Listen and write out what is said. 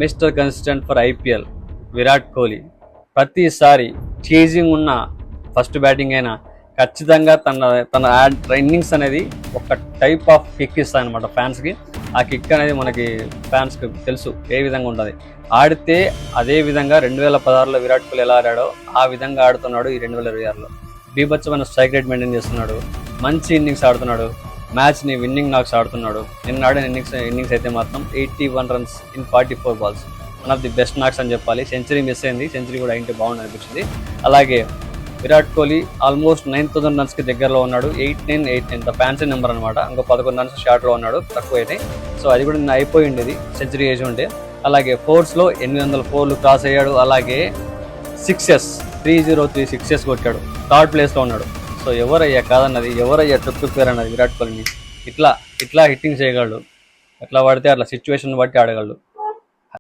Mister consistent for IPL Virat Kohli. ప్రతిసారి chasing ఉన్న first batting అయినా ఖచ్చితంగా తన తన ఇన్నింగ్స్ అనేది ఒక టైప్ ఆఫ్ కిక్ ఇస్తాయి అనమాట ఫ్యాన్స్కి. ఆ కిక్ అనేది మనకి ఫ్యాన్స్కి తెలుసు ఏ విధంగా ఉంటుంది. ఆడితే అదే విధంగా 2016లో విరాట్ కోహ్లీ ఎలా ఆడాడో ఆ విధంగా ఆడుతున్నాడు ఈ 2026లో. బీభత్సమైన స్ట్రైక్ రేట్ మెయింటైన్ చేస్తున్నాడు, మంచి ఇన్నింగ్స్ ఆడుతున్నాడు, మ్యాచ్ని విన్నింగ్ నాక్స్ ఆడుతున్నాడు. నిన్న ఆడిన ఇన్నింగ్స్ అయితే మాత్రం 81 runs in 44 balls, one of the best knocks అని చెప్పాలి. సెంచరీ మిస్ అయింది, సెంచరీ కూడా అయింటే బాగుంది అనిపించింది. అలాగే విరాట్ కోహ్లీ ఆల్మోస్ట్ 9000 రన్స్కి దగ్గరలో ఉన్నాడు. 89 ద ఫ్యాన్సీ నెంబర్ అనమాట. ఇంకో 11 రన్స్ షార్ట్లో ఉన్నాడు, తక్కువ అయితే. సో అది కూడా నిన్న అయిపోయింది సెంచరీ వేసి ఉంటే. అలాగే ఫోర్స్లో 804 క్రాస్ అయ్యాడు. అలాగే 303 సిక్సెస్ కొట్టాడు, థర్డ్ ప్లేస్లో ఉన్నాడు. సో ఎవరయ్యా కాదన్నది, ఎవరయ్యా తొక్కుతారు అన్నది విరాట్ కోహ్లీని. ఇట్లా హిట్టింగ్ చేయగలడు, ఎట్లా పడితే అట్లా సిచ్యువేషన్ బట్టి ఆడగలడు.